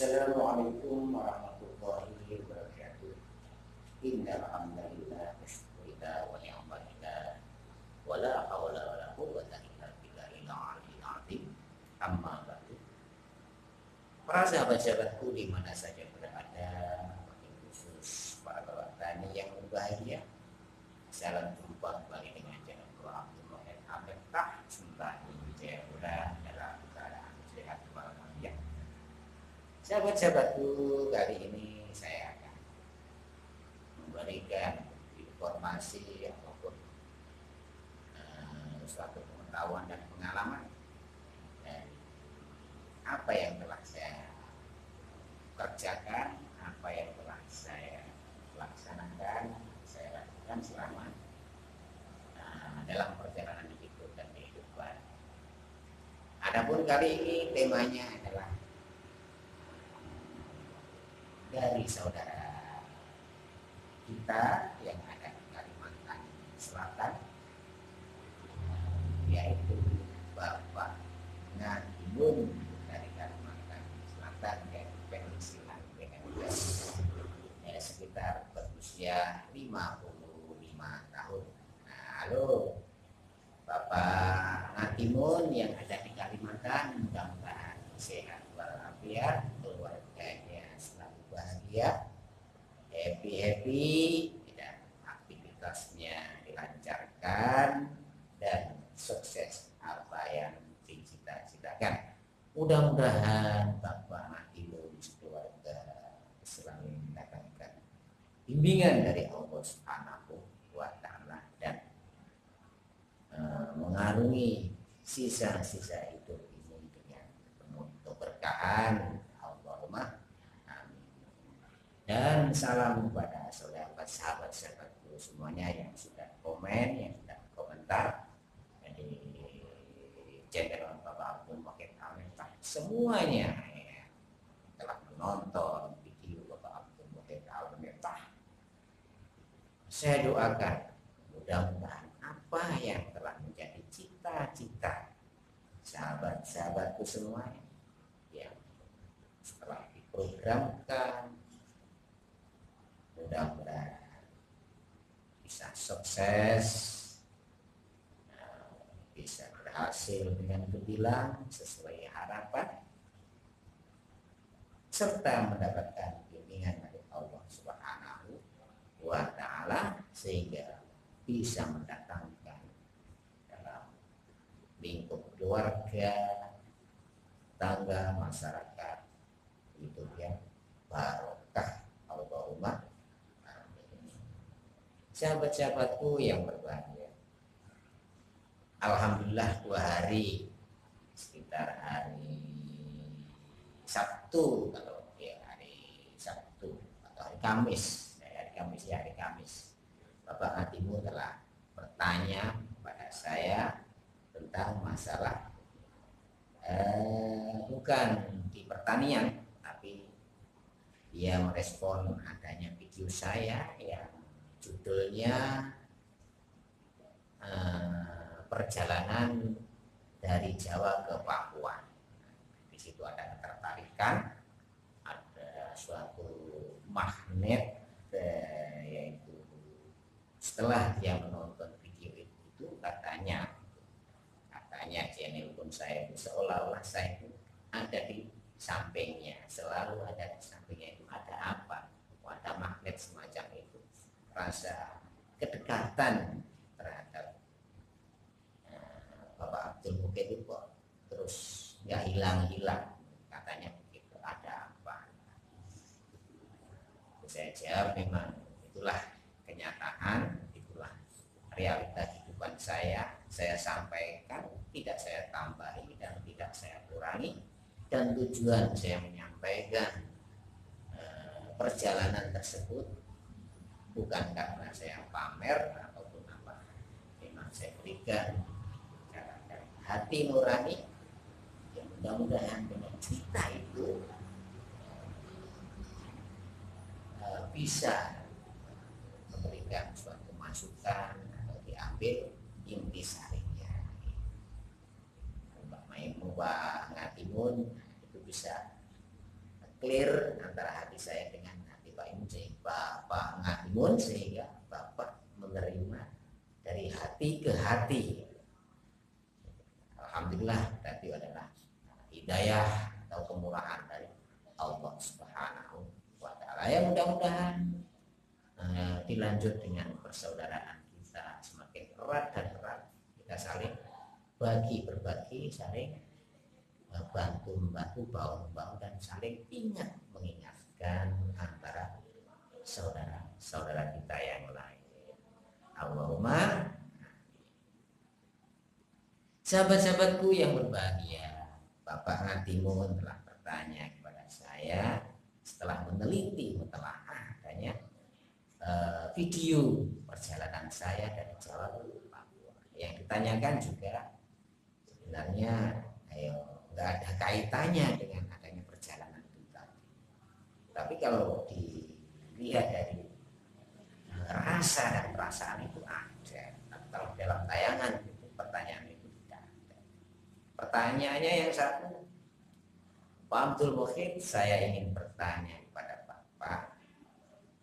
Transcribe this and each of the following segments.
Assalamualaikum warahmatullahi wabarakatuh. Innal hamdalillah nashkurullah wa ni'matillah wa la haula wa la quwwata illa billahil aliyyil azim. Amma ba'du. Para sahabat-sahabatku di mana saja berada, khusus para petani yang berbahagia. Salam jumpa kembali dengan channel Abdul Wahid Ameftah Sultani Wijayapura dalam keadaan sehat walafiat. Sahabat-sahabatku, kali ini saya akan memberikan informasi ataupun suatu pengetahuan dan pengalaman dari apa yang telah saya kerjakan, apa yang telah saya laksanakan, saya lakukan selama dalam perjalanan hidup dan kehidupan. Adapun kali ini temanya adalah dari saudara kita yang ada di Kalimantan Selatan, yaitu Bapak Ngatimun dari Kalimantan Selatan, yaitu pensiunan dengan sekitar berusia 55 tahun. Nah, halo Bapak Ngatimun yang ada di Kalimantan, mudah-mudahan sehat walafiat, keluarganya selalu bahagia, happy, dan aktivitasnya dilancarkan dan sukses apa yang dicita-citakan. Mudah-mudahan Bapak Ngatimun keluarga selalu mendapatkan bimbingan dari Allah Subhanahu wa Ta'ala dan mengarungi sisa-sisa hidup ini dengan penuh keberkahan. Allahumma amin. Dan salam kepada sahabat-sahabatku semuanya yang sudah komen, yang sudah komentar di channel Bapak Abdul Wahid Ameftah, semuanya ya, telah menonton video Bapak Abdul Wahid Ameftah. Saya doakan mudah-mudahan apa yang telah menjadi cita-cita sahabat-sahabatku semuanya yang setelah diprogramkan, mudah-mudahan bisa sukses, bisa berhasil dengan gemilang sesuai harapan, serta mendapatkan bimbingan dari Allah Subhanahu wa Ta'ala sehingga bisa mendatangkan dalam lingkup keluarga, tangga, masyarakat hidup yang barokah. Allahumma amin. Sahabat-sahabatku yang berbahagia, alhamdulillah 2 hari, sekitar hari Sabtu, kalau ya hari Sabtu atau hari Kamis, hari Kamis, Bapak Ngatimun telah bertanya kepada saya tentang masalah bukan di pertanian, tapi dia merespon adanya video saya yang judulnya perjalanan dari Jawa ke Papua. Di situ ada ketertarikan, ada suatu magnet, yaitu setelah dia menonton video itu katanya channel pun saya itu seolah-olah saya itu ada di sampingnya, selalu ada di sampingnya. Itu ada apa? Ada magnet semacam itu, rasa kedekatan terhadap Bapak Abdul Wahid itu kok terus nggak hilang-hilang, katanya begitu. Ada apa? Saya jawab memang itulah kenyataan, itulah realita kehidupan saya sampaikan, tidak saya tambahi dan tidak saya kurangi. Dan tujuan saya menyampaikan perjalanan tersebut bukan karena saya pamer ataupun apa, memang saya berikan dari hati nurani yang mudah-mudahan dengan cerita itu bisa memberikan suatu masukan atau diambil intisarinya. Mbak Ngatimun itu bisa clear antara hati saya dengan hati Pak Imun, sehingga Pak Ngatimun, sehingga Bapak menerima dari hati ke hati. Alhamdulillah, tadi adalah hidayah atau kemurahan dari Allah Subhanahu wa Ta'ala. Ya, mudah-mudahan dilanjut dengan persaudaraan kita semakin erat dan erat, kita saling berbagi, saling bantu membantu, bahu membahu, dan saling ingat mengingatkan antara saudara-saudara kita yang lain. Allahumma. Sahabat-sahabatku yang berbahagia, Bapak Ngatimun telah bertanya kepada saya setelah meneliti, mentelaah adanya video perjalanan saya dari Jawa ke Papua. Yang ditanyakan juga sebenarnya nggak ada kaitannya dengan adanya perjalanan itu tadi. Tapi kalau dilihat dari rasa dan perasaan itu ada. Kalau dalam tayangan itu pertanyaan itu tidak ada. Pertanyaannya yang satu, Pak Abdul Muhid, saya ingin bertanya kepada Bapak,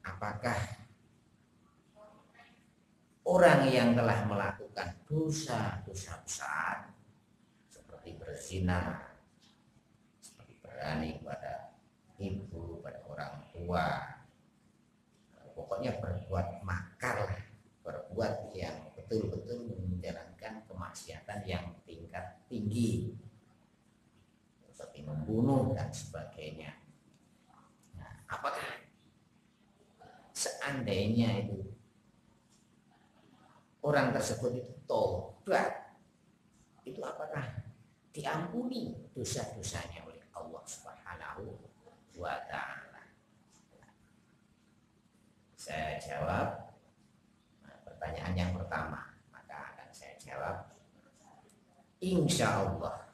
apakah orang yang telah melakukan dosa-dosa besar seperti berzina, seperti berani pada ibu, pada orang tua, pokoknya berbuat makar, berbuat yang betul-betul menjalankan kemaksiatan yang tingkat tinggi, seperti membunuh dan sebagainya. Nah, apakah seandainya itu orang tersebut itu tobat, itu apakah diampuni dosa-dosanya oleh Allah Subhanahu wa Ta'ala? Saya jawab pertanyaan yang pertama, maka akan saya jawab insya Allah,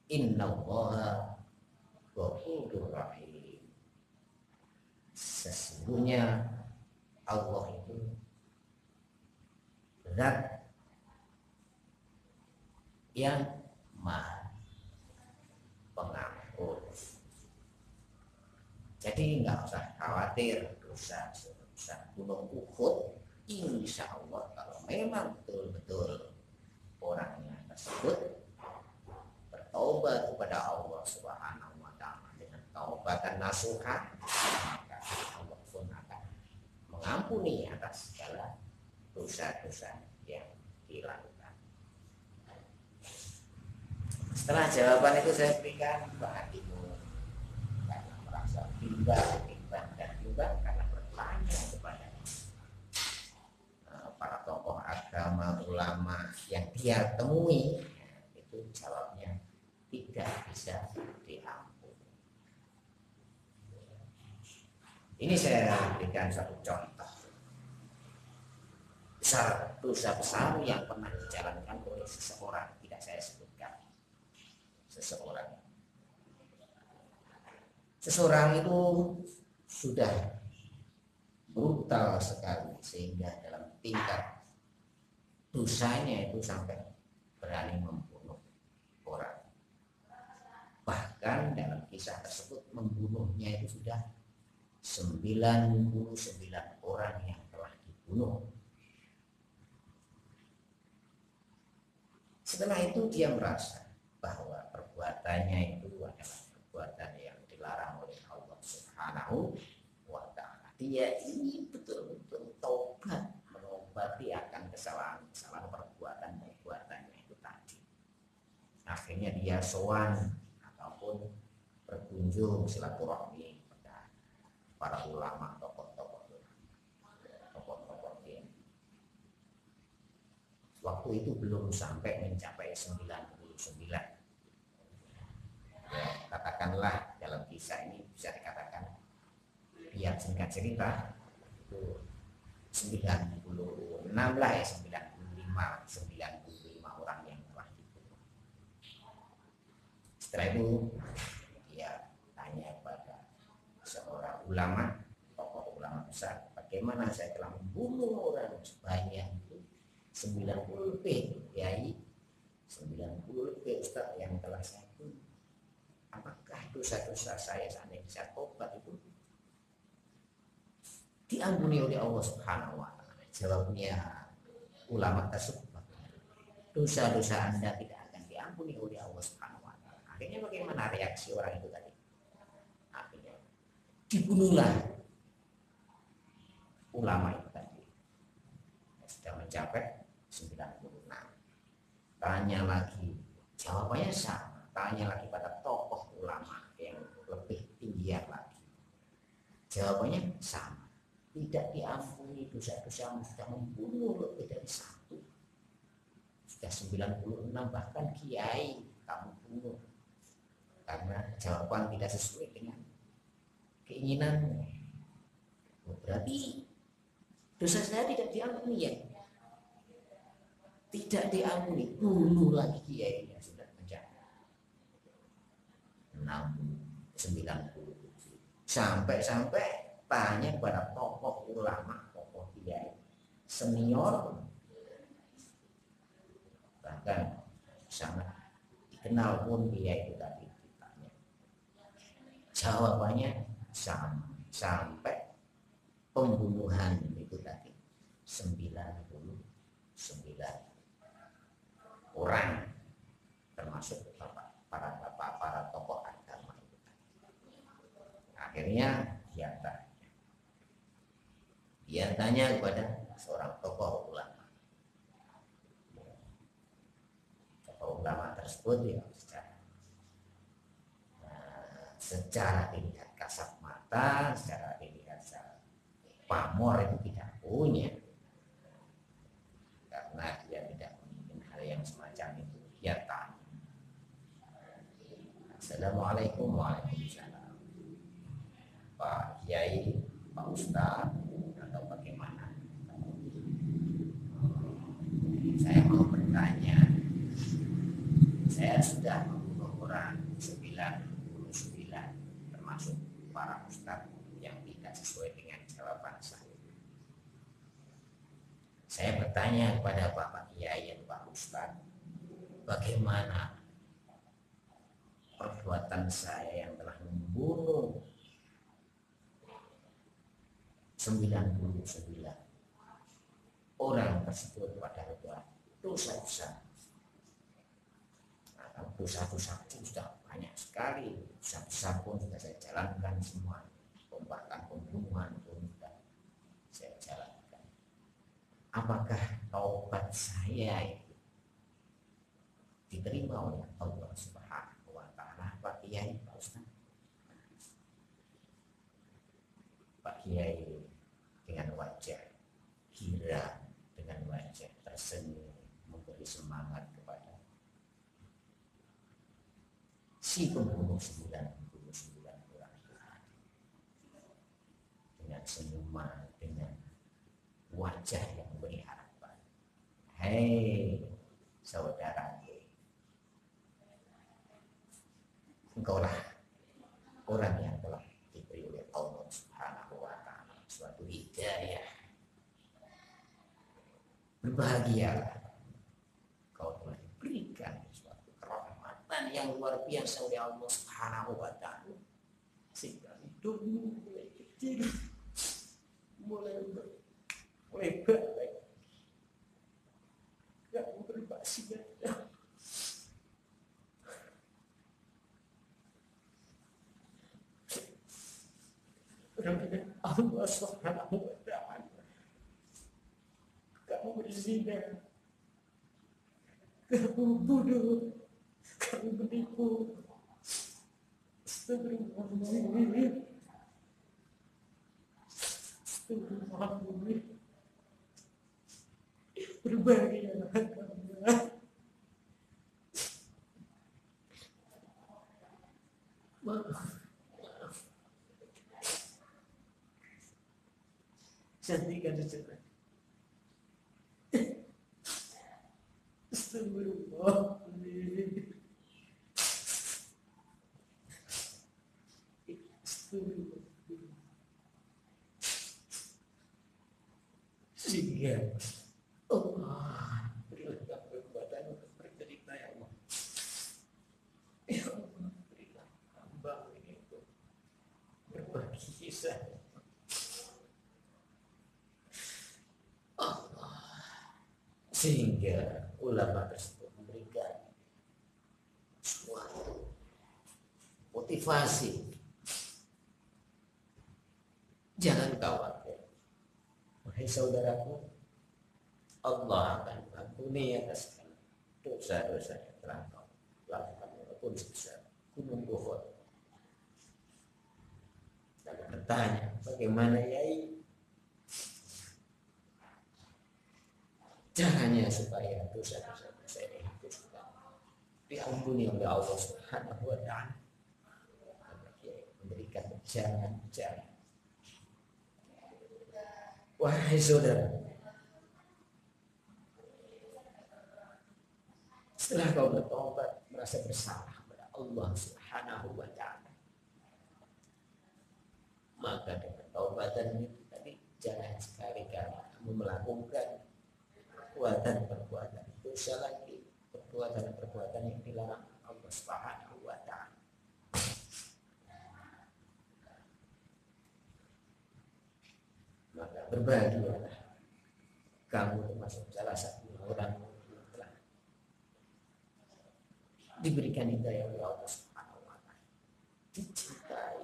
innallaha ghafurur rahim. Sesungguhnya Allah itu zat yang maha pengampun. Jadi nggak usah khawatir dosa gunung Uhud. Insya Allah kalau memang betul-betul orangnya tersebut bertaubat kepada Allah Subhanahu wa Ta'ala dengan taubatan nasuha, maka Allah pun akan mengampuni atas segala dosa-dosa yang dilakukan. Setelah jawaban itu saya berikan Pak Hatimu karena merasa bimbang karena bertanya kepada para tokoh agama, ulama yang dia temui, itu jawabnya tidak bisa diampuni. Ini saya berikan satu contoh dosa besar yang pernah dijalankan oleh seseorang, tidak saya sebutkan seseorang itu sudah brutal sekali sehingga dalam tingkat dosanya itu sampai berani membunuh orang. Bahkan dalam kisah tersebut membunuhnya itu sudah 99 orang yang telah dibunuh. Setelah itu dia merasa bahwa perbuatannya itu adalah perbuatan yang dilarang oleh Allah Subhanahu wa Ta'ala. Dia ini betul-betul taubat, menobati akan kesalahan perbuatannya itu tadi. Akhirnya dia sowan ataupun berkunjung silaturahmi kepada para ulama, tokoh-tokoh ini. Waktu itu belum sampai mencapai 99. Ya, katakanlah dalam kisah ini bisa dikatakan, biar singkat cerita, itu 96 lah ya, 95 orang yang telah dibunuh. Setelah itu dia tanya kepada seorang ulama, tokoh ulama besar, bagaimana saya telah membunuh orang sebanyak 90 lebih kiai, 90 lebih ustaz yang telah saya bunuh. Apakah dosa-dosa saya seandainya saya tobat itu diampuni oleh Allah Subhanahu wa taala. Jawabnya ulama tersebut, dosa-dosa Anda tidak akan diampuni oleh Allah Subhanahu wa taala. Akhirnya bagaimana reaksi orang itu tadi? Akhirnya dibunuhlah ulama itu tadi. Sudah mencapai 96. Tanya lagi, jawabannya sama. Tanya lagi pada tokoh ulama yang lebih tinggi lagi. Jawabannya sama. Tidak diampuni dosa-dosamu, sudah membunuh lebih dari satu. Sudah 96, bahkan kiai kamu bunuh. Karena jawaban tidak sesuai dengan keinginanmu. Berarti dosa saya tidak diampuni ya? Tidak diampuni, bunuh lagi kiainya sudah menjaga 90. Sampai tanya kepada tokoh ulama, tokoh kiai senior, bahkan sangat dikenal pun kiai itu tadi ditanya. Jawabannya sama, sampai pembunuhan itu tadi 99 orang, termasuk para tokoh agama itu. Akhirnya dia tanya kepada seorang tokoh ulama. Tokoh ulama tersebut ya secara dilihat kasat mata, secara dilihat pamor itu tidak punya, karena dia tidak mungkin hal yang semacam itu. Dia tanya, Assalamualaikum. Waalaikumsalam. Pak Kiai, Pak Ustadz, atau bagaimana? Saya mau bertanya, saya sudah membunuh orang 99, termasuk para ustadz yang tidak sesuai dengan jawaban saya. Saya bertanya kepada Bapak Kiai dan Pak Ustadz, bagaimana perbuatan saya yang telah membunuh 99 orang tersebut padahal dosa-dosa. Nah, dosa-dosa itu sudah banyak sekali, dosa-dosa pun sudah saya jalankan semua, bahkan pembunuhan pun sudah saya jalankan. Apakah taubat saya itu diterima oleh Allah Subhanahu wa taala? Pak Kiai, Pak Ustaz. Pak Kiai dengan wajah gira, dengan wajah tersenyum, memberi semangat kepada si pembunuh 99 orang itu, dengan senyuman, dengan wajah yang memberi harapan. Hei saudara, engkaulah orang yang telah diberi oleh Allah Subhanahu wa taala suatu hidayah. Berbahagialah, kau telah diberikan suatu kerahmatan yang luar biasa oleh Allah Subhanahu wa taala, sehingga hidupmu mulai kecil, mulai baik, gak bermaksiat. Allah Subhanahu wa taala, kamu berzina, kamu bunuh, kamu menipu. Astagfirullahaladzim. Astagfirullahaladzim. Berbahagialah kamu. Maaf. Cantikan sejarah. Astagfirullahaladzim. Astagfirullahaladzim. Sehingga Allah berilah kekuatan untuk bercerita, ya Allah. Ya Allah, berilah hamba bisa. Sehingga ulama tersebut memberikan suatu motivasi. Jangan khawatir, wahai saudaraku, Allah akan ampuni atas dosa-dosa yang telah kau lakukan walaupun sebesar gunung Uhud. Lalu bertanya, bagaimana Yai caranya supaya dosa-dosa saya itu diampuni oleh Allah Subhanahu wa Ta'ala? Memberikan jalan-jalan. Wahai saudara, setelah kau bertobat merasa bersalah kepada Allah Subhanahu wa Ta'ala, maka dengan taubatan itu tadi jangan sekali-kali kamu melakukan perbuatan dosa lagi, perbuatan yang dilarang Allah Subhanahu wa Ta'ala. Maka berbahagialah kamu termasuk salah satu orang yang telah diberikan hidayah oleh Allah Subhanahu wa Ta'ala, dicintai,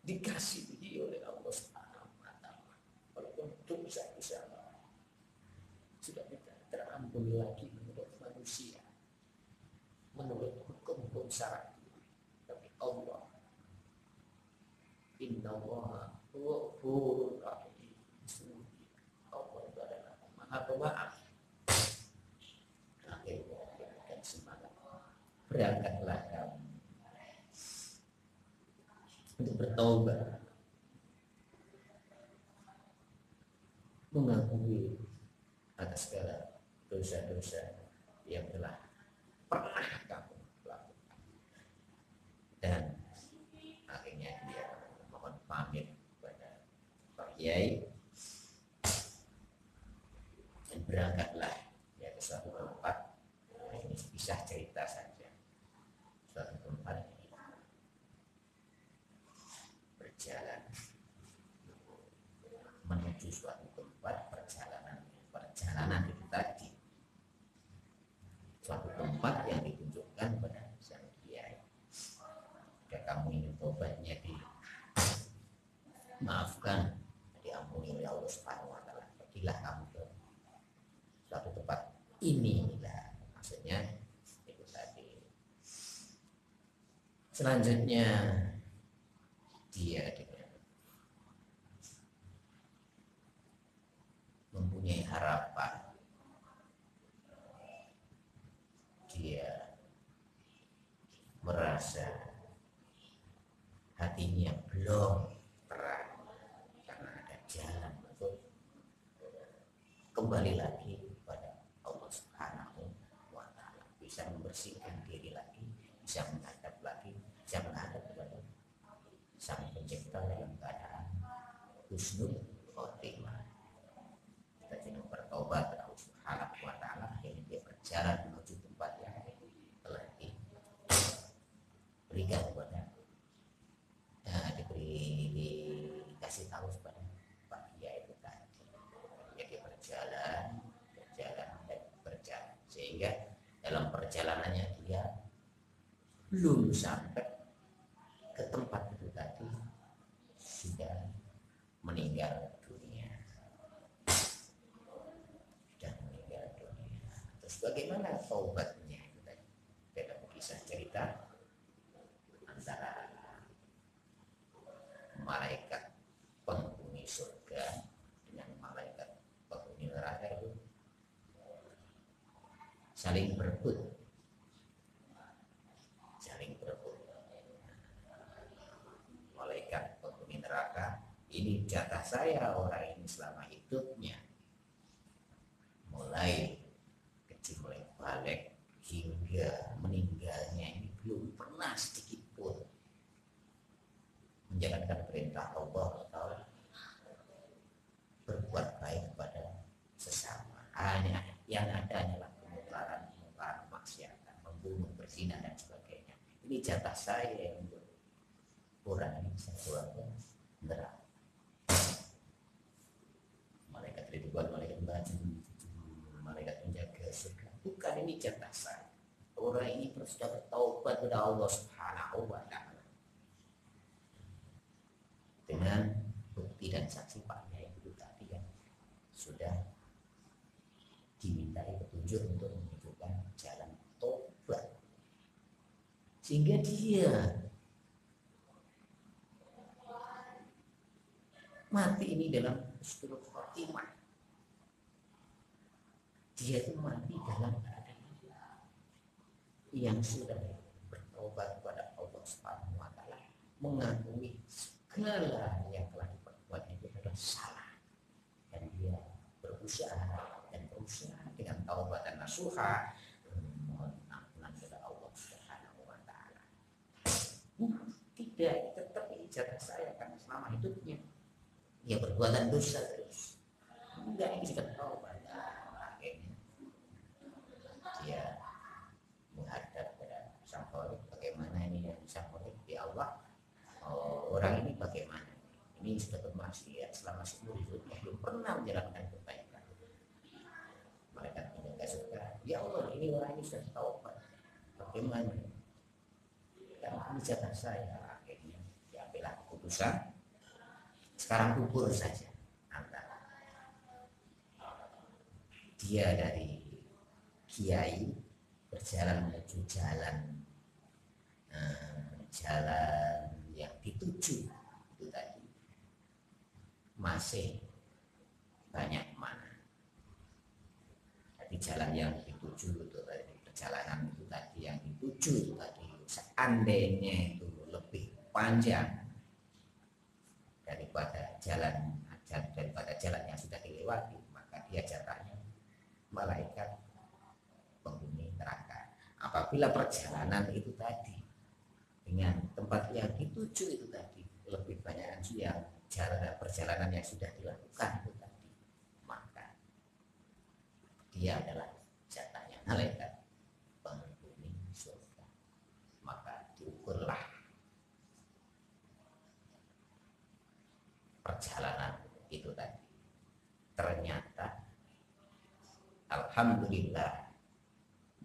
dikasihi oleh Allah Subhanahu wa Ta'ala. Walaupun dosa-dosa sudah tidak terampuni lagi menurut manusia, menurut hukum syar'i, tapi Allah, Innallaha ghafurur rahim, Allah itu adalah Maha Pemaaf. Akhirnya berikan semangat, berangkatlah kamu untuk bertobat, mengakui atas segala dosa-dosa yang telah pernah kamu lakukan. Dan akhirnya dia mohon pamit kepada Pak Kiai dan berangkatlah ya ke suatu tempat. Ini bisa cerita saja. Suatu tempat berjalan menuju suatu tempat, perjalanan itu tadi suatu tempat yang ditunjukkan pada sang kiai. Jika kamu ingin tobatnya dimaafkan, diampuni oleh Allah Subhanahu wa Ta'ala, pergilah kamu ke suatu tempat inilah, maksudnya itu tadi. Selanjutnya dia mempunyai harapan, dia merasa hatinya belum terang karena ada jalan untuk kembali lagi kepada Allah Subhanahu wa Ta'ala, bisa membersihkan diri lagi, bisa menghadap lagi, bisa menghadap kepada Sang Pencipta dalam keadaan husnul khotimah. Kita bertobat kepada Allah Subhanahu wa Ta'ala, akhirnya dia berjalan menuju tempat yang telah diberikan kepada dikasih tahu kepada Pak Kiai itu tadi. Jadi berjalan sehingga dalam perjalanannya dia belum sampai ke tempat itu tadi sudah meninggal dunia. Terus bagaimana taubatnya itu tadi? Dalam kisah cerita antara malaikat penghuni surga dengan malaikat penghuni neraka itu saling berebut. Malaikat penghuni neraka, ini jatah saya orang ini selama hidupnya, mulai kecil, mulai balik hingga meninggalnya ini belum pernah sedikit pun menjalankan perintah Allah atau berbuat baik kepada sesama. Hanya yang ada hanyalah kemungkaran, maksiatan, membunuh, berzina dan sebagainya. Ini jatah saya untuk orang ini, saya keluarga neraka. Malaikat Ridwan, malaikat batu, malaikat penjaga surga. Bukan, ini jatah saya. Orang ini sudah bertaubat kepada Allah Subhanahu wa Ta'ala dengan bukti dan saksi Pak Yai itu tadi yang sudah dimintai petunjuk untuk menunjukkan jalan tobat, sehingga dia mati ini dalam husnul khotimah. Dia itu mati dalam keadaan yang sudah bertobat kepada Allah Subhanahu wa Ta'ala, mengakui segala yang telah diperbuat itu adalah salah, dan dia berusaha dengan taubat dan nasuha mohon ampunan kepada Allah Subhanahu wa Ta'ala. Tidak, tetap ijazah saya karena selama hidupnya dia berbuatan dosa terus. Enggak, ini sudah taubat. Akhirnya dia menghadap pada sang Khalik. Bagaimana ini yang sang Khalik di Allah? Orang ini bagaimana? Ini sudah bermaksiat selama seumur hidupnya, belum pernah menjalankan kebaikan. Malaikat penjaga surga, ya Allah, ini orang ini sudah taubat. Bagaimana? Dan ini jatah saya. Akhirnya diambillah keputusan, sekarang kubur saja antara dia dari kiai berjalan menuju jalan yang dituju itu tadi masih banyak mana. Jadi jalan yang dituju itu tadi, perjalanan itu tadi yang dituju itu tadi, seandainya itu lebih panjang daripada jalan yang sudah dilewati, maka dia jatahnya malaikat penghuni neraka. Apabila perjalanan itu tadi dengan tempat yang dituju itu tadi lebih banyak yang perjalanan yang sudah dilakukan itu tadi, maka dia adalah jatahnya malaikat penghuni surga. Maka diukurlah perjalanan itu tadi. Ternyata alhamdulillah,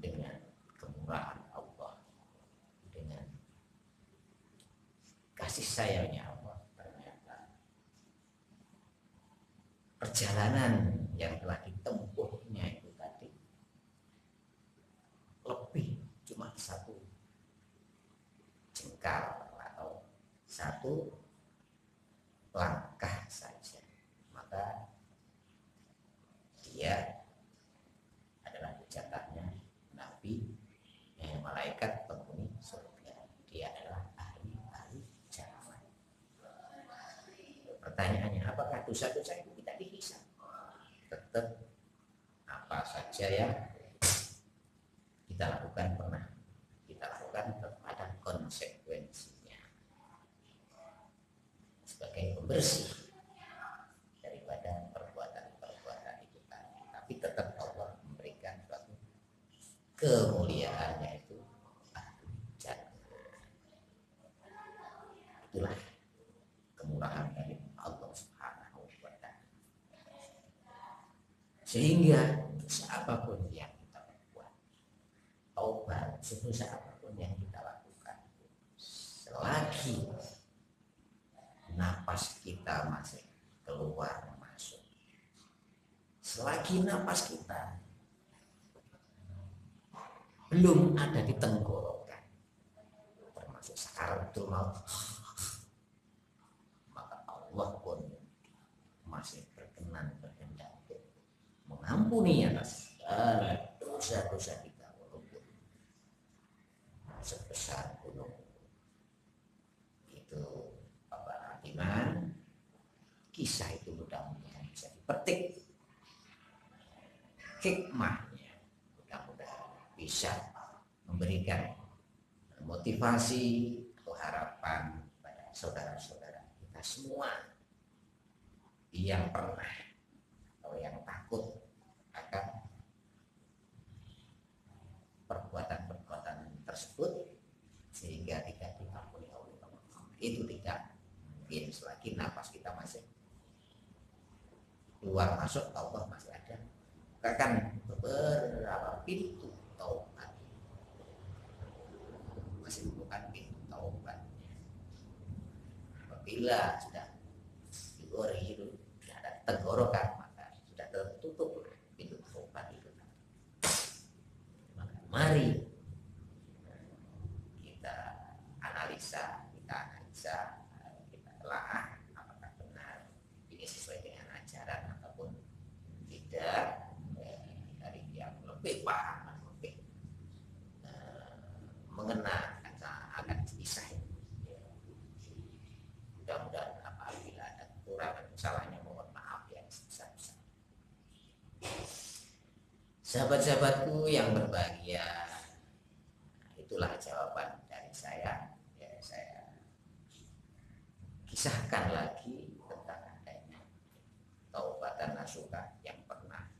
dengan kemurahan Allah, dengan kasih sayangnya Allah, ternyata perjalanan yang telah ditempuhnya itu tadi lebih cuma satu jengkal atau satu langkah saja, maka dia adalah jatahnya nabi, malaikat penghuni surga. Dia adalah ahli jalan. Pertanyaannya, apakah dosa-dosa itu tidak dihisab? Tetap apa saja yang kita lakukan pernah kita lakukan tetap ada konsekuensinya sebagai pembersih daripada perbuatan itu tadi. Tapi tetap Allah memberikan suatu kemuliaan, yaitu ahli jannah. Itulah kemurahan dari Allah Subhanahu wa Ta'ala. Sehingga dosa apapun yang kita lakukan, taubat sedosa apapun yang kita lakukan, selagi napas kita masih keluar masuk, selagi napas kita belum ada di tenggorokan, termasuk sakaratul maut, maka Allah pun masih berkenan berkehendak mengampuni atas segala dosa-dosa kita, walaupun sebesar gunung. Itu apa iman. Kisah itu mudah-mudahan bisa dipetik hikmahnya, mudah-mudahan bisa memberikan motivasi atau harapan pada saudara-saudara kita semua yang pernah atau yang takut akan perbuatan-perbuatan tersebut sehingga tidak diampuni Allah. Itu tidak mungkin selagi keluar masuk Allah masih ada, bahkan beberapa pintu taubat masih bukan pintu taubat. Apabila sudah digori itu sudah ada tenggorokan, maka sudah tertutup pintu taubat itu. Maka mari kita analisa, kita telah apakah benar ini sesuai dengan ajaran ataupun tidak, dari yang lebih paham, lebih mengenal akan kisah ini. Mudah-mudahan apabila ada kekurangan kesalahannya mohon maaf yang sebesar-besar. Sahabat-sahabatku yang berbahagia, itulah jawaban dari saya. Ya, saya kisahkan lagi tentang adanya taubatan nasuha yang pernah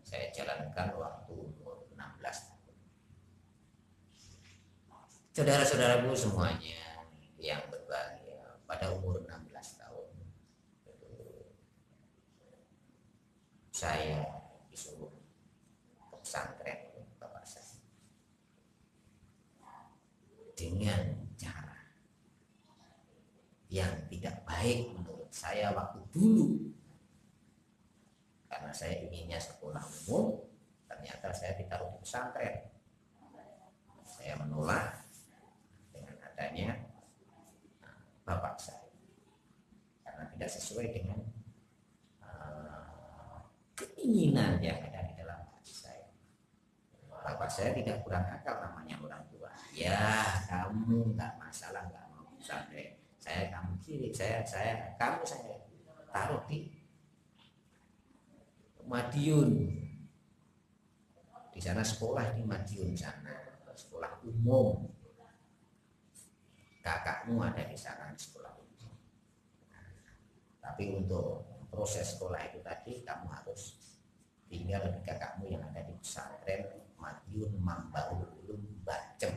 saya jalankan waktu umur 16 tahun. Saudara-saudaraku semuanya yang berbahagia, pada umur 16 tahun itu saya disuruh ke pesantren bapak saya dengan cara yang tidak baik menurut saya waktu dulu, karena saya inginnya sekolah umum, ternyata saya ditaruh di pesantren. Saya menolak dengan adanya bapak saya karena tidak sesuai dengan keinginan yang ada di dalam hati saya. Bapak saya tidak kurang akal, namanya orang tua. Ya, kamu nggak masalah, nggak mau pesantren, saya kamu kiri, kamu saya taruh di Madiun. Di sana sekolah di Madiun sana, sekolah umum. Kakakmu ada di sana sekolah umum. Tapi untuk proses sekolah itu tadi kamu harus tinggal di kakakmu yang ada di pesantren Madiun Mambaul Ulum Bacem.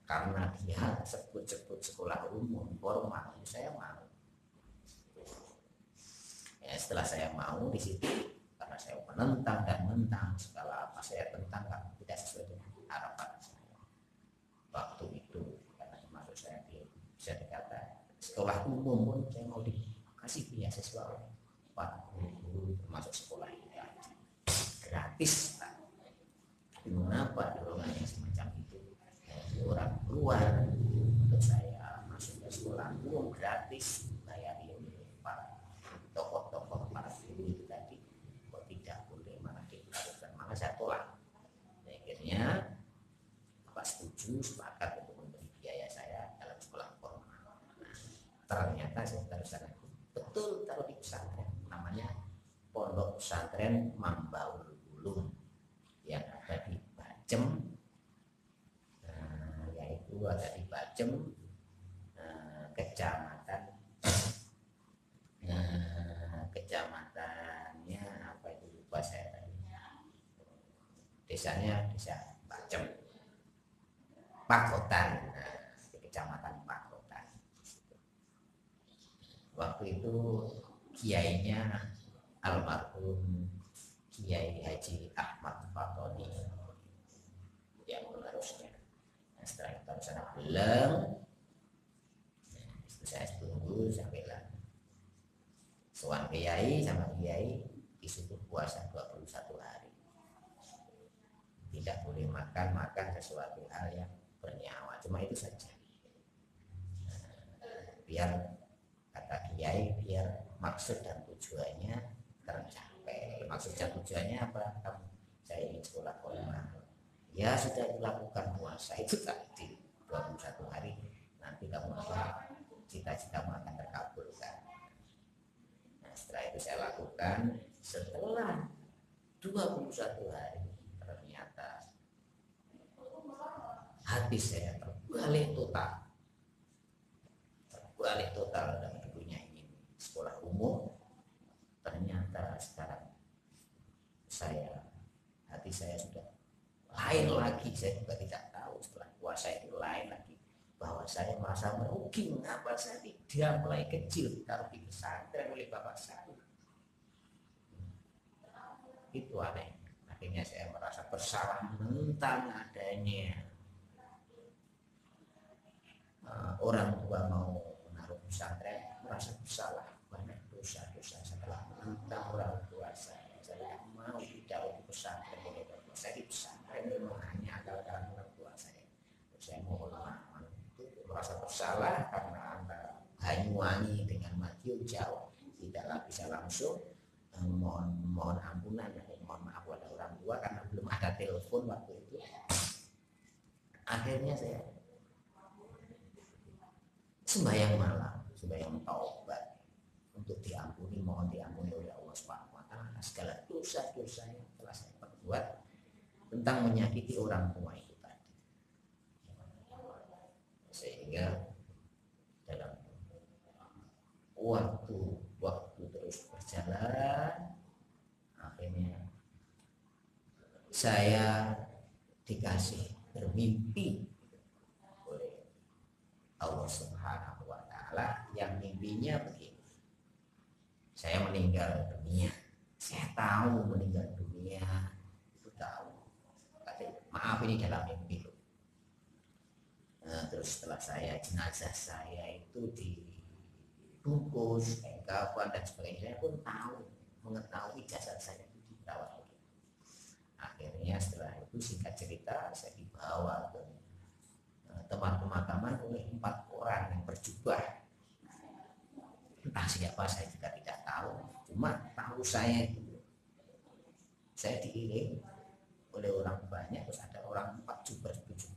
Karena dia sebut-sebut sekolah umum formal, saya mau. Ya, setelah saya mau di situ, karena saya menentang dan menentang segala apa saya tentang tidak sesuai dengan harapan saya waktu itu, karena termasuk saya bisa dikata sekolah umum pun saya mau dikasih beasiswa Pak guru termasuk sekolah ini gratis Pak. Mengapa dorongannya semacam itu? Orang keluar untuk saya masuk ke sekolah umum gratis, bayarin para tokoh-tokoh para guru itu tadi, kok tidak boleh malah dilakukan, maka saya tolak. Akhirnya Bapak setuju, sepakat untuk memberi biaya saya dalam sekolah formal. Ternyata saudara-saudara betul taruh di pesantren, namanya Pondok Pesantren Mambaul Ulum yang ada di Bacem, yaitu ada di Bacem, kecamatannya apa itu lupa saya tadi, desanya desa Bacem, Pakotan, di kecamatan Pakotan. Waktu itu kiainya almarhum Kiai Haji Ahmad Fatoni yang menerusnya. Nah, setelah itu sana pulang, saya tunggu sampai lah soal kiai sama kiai disuruh puasa 21 hari, tidak boleh makan sesuatu hal yang bernyawa, cuma itu saja. Biar kata kiai, biar maksud dan tujuannya tercapai. Maksud dan tujuannya apa? Saya ingin sekolah formal. Ya sudah dilakukan puasa itu tadi 21 hari, nanti kamu akan cita-citamu akan terkabulkan. Nah, setelah itu saya lakukan. Setelah 21 hari ternyata hati saya terbalik total dan dulunya ingin sekolah umum, ternyata sekarang hati saya sudah lain lagi. Saya juga tidak tahu setelah puasa itu lain lagi, bahwa saya merasa merugi. Mengapa saya tidak mulai kecil ditaruh di pesantren oleh bapak saya? Itu aneh. Akhirnya saya merasa bersalah tentang adanya orang tua mau menaruh pesantren, merasa bersalah banyak dosa-dosa setelah menentang orang tua saya. Saya mau tidak untuk pesantren oleh orang tua saya. Di pesantren memang hanya akal-akalan orang tua saya. Saya mohon maaf itu merasa bersalah karena Anda Banyuwangi dengan Madiun Jawa tidaklah bisa langsung mohon ampunan dan mohon maaf pada orang tua karena belum ada telepon waktu itu. Akhirnya saya sembahyang malam, sembahyang taubat untuk diampuni, mohon diampuni oleh Allah Subhanahu wa taala segala dosa-dosa yang telah saya perbuat tentang menyakiti orang tua itu tadi. Sehingga dalam waktu terus berjalan, akhirnya saya dikasih bermimpi oleh Allah Subhanahu wa taala yang mimpinya begini. Saya meninggal dunia. Saya tahu meninggal dunia itu tahu. Maaf ini dalam mimpi loh. Nah, terus setelah jenazah saya itu dibungkus, kapan dan sebagainya, saya pun tahu, mengetahui jasad saya itu dirawat. Akhirnya setelah itu singkat cerita saya dibawa ke tempat pemakaman oleh 4 orang yang berjubah. Entah siapa saya juga tidak tahu. Cuma tahu saya diiring oleh orang banyak, terus ada orang 4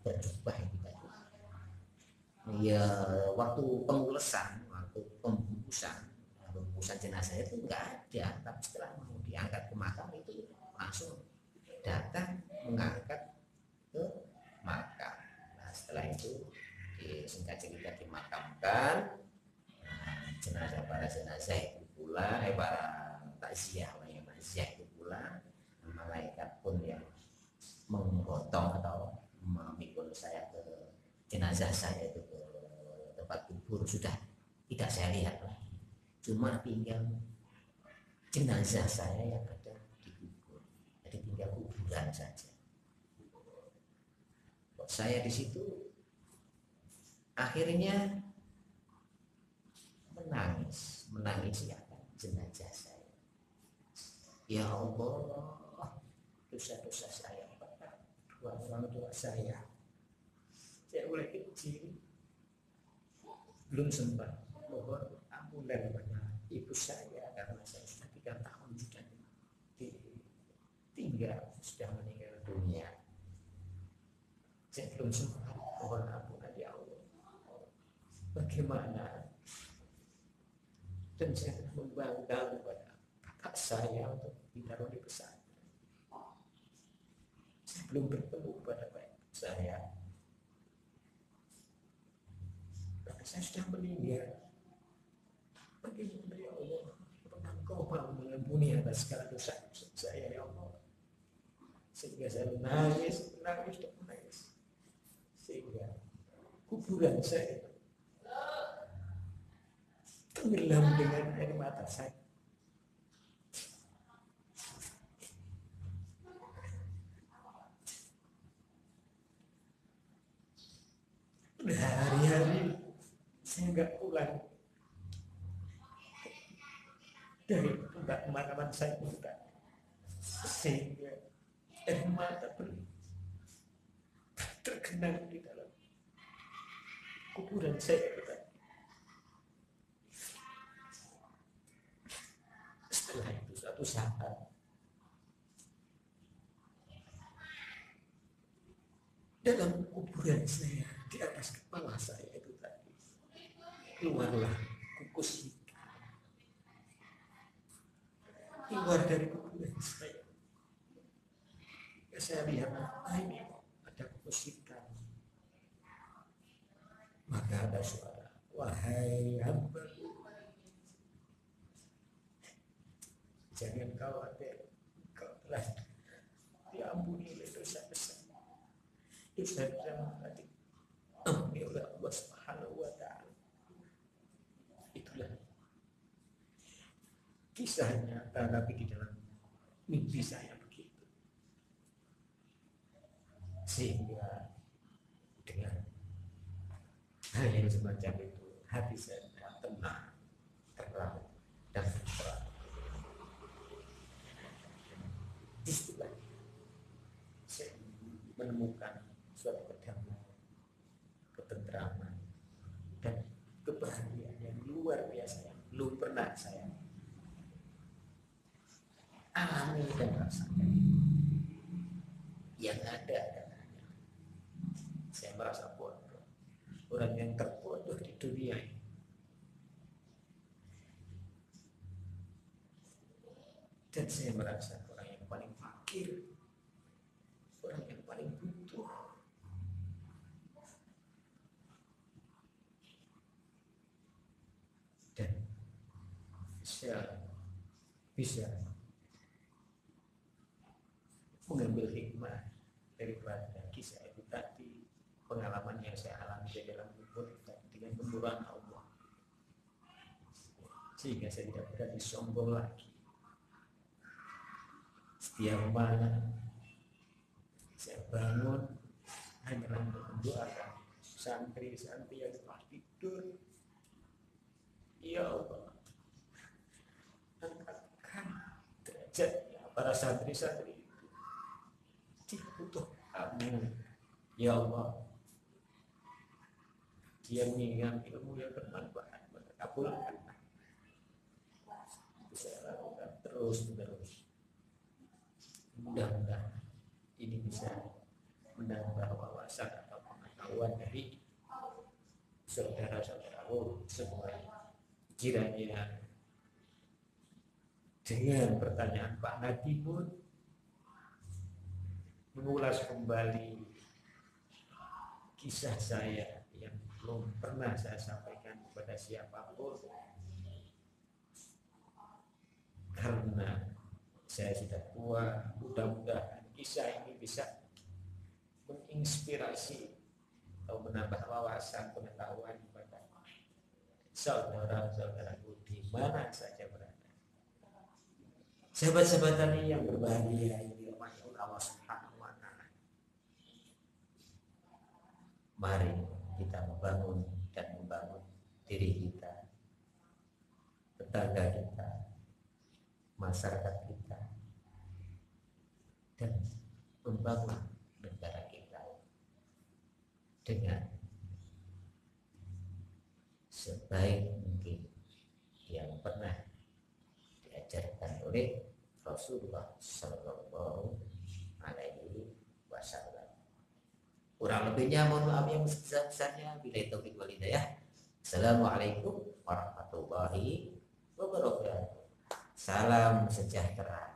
berjubah itu tadi. Ya waktu pembungkusan jenazah itu enggak ada, tapi setelah mau diangkat ke makam itu langsung datang mengangkat ke makam. Nah, setelah itu singkat cerita dimakamkan, para jenazah itu pula para takziah itu pula, malaikat pun yang menggotong atau memikul saya ke jenazah saya itu ke tempat kubur sudah tidak saya lihat lagi, cuma tinggal jenazah saya yang ada di kubur, jadi tinggal kuburan saja. Saya di situ akhirnya menangis ya kan jenazah saya. Ya Allah, dosa-dosa saya pada orang tua saya mulai kecil belum sempat mohon ampunan kepada ibu saya karena saya sudah 3 tahun sudah ditinggal, sudah meninggal dunia. Saya belum sempat mohon ampunan, ya Allah, bagaimana, dan saya membangga kepada kakak saya untuk ditaruh di pesantren. Saya belum bertemu pada baik saya, tapi saya sudah meninggal. Bagaimana ya Allah, apakah Engkau mau mengampuni atas segala dosa saya ya Allah? Sehingga saya menangis, sehingga kuburan saya tenggelam dengan air mata saya. Hari-hari saya nggak pulang dari tempat pemakaman saya bukan, sehingga air mata tergenang di dalam kuburan saya bukan. Setelah itu suatu saat dalam kuburan saya, di atas kepala saya itu tadi, keluarlah kukus ikan. Keluar dari kuburan saya. Saya lihat, ini ada kukus ikan. Maka ada suara, wahai hamba, jangan khawatir, kau telah diampuni oleh dosa-dosa tadi. Ampuni oleh Allah Subhanahu wa taala. Itulah kisahnya Nabi di dalam mimpi saya begitu. Sehingga dengan hal yang semacam itu hati saya tenang, terang, dan terang. Disitulah saya menemukan suatu kedamaian, ketentraman, dan kebahagiaan yang luar biasa yang belum pernah saya alami dan rasakan. Yang ada adalah saya merasa bodoh, orang yang terbodoh di dunia ini. Dan saya merasa orang yang paling fakir, orang yang paling butuh. Dan saya bisa mengambil hikmah daripada kisah itu tadi, pengalaman yang saya alami di dalam kubur dengan kemurahan Allah, sehingga saya tidak berani sombong lagi. Setiap malam saya bangun hanya untuk mendoakan santri-santri yang telah tidur. Ya Allah, angkatkan derajatnya para santri-santri itu dibutuh kamu. Ya Allah, dia mengingat ilmu yang bermanfaat, maka kabulkan. Saya lakukan terus-menerus. Mudah-mudahan ini bisa menambah wawasan atau pengetahuan dari saudara-saudaraku semuanya. Kiranya dengan pertanyaan Pak Nabi pun mengulas kembali kisah saya yang belum pernah saya sampaikan kepada siapapun, karena saya sudah tua. Mudah-mudahan kisah ini bisa menginspirasi atau menambah wawasan pengetahuan kepada saudara-saudaraku di mana saja berada. Sahabat-sahabat tadi yang berbahagia yang dirahmati Allah Subhanahu wa Ta'ala, mari kita membangun diri kita, tetangga kita, masyarakat kita, dan membangun negara kita dengan sebaik mungkin yang pernah diajarkan oleh Rasulullah Sallallahu Alaihi Wasallam. Kurang lebihnya mohon maaf yang besar-besarnya. Billahi taufiq wal hidayah. Assalamualaikum warahmatullahi wabarakatuh. Salam sejahtera.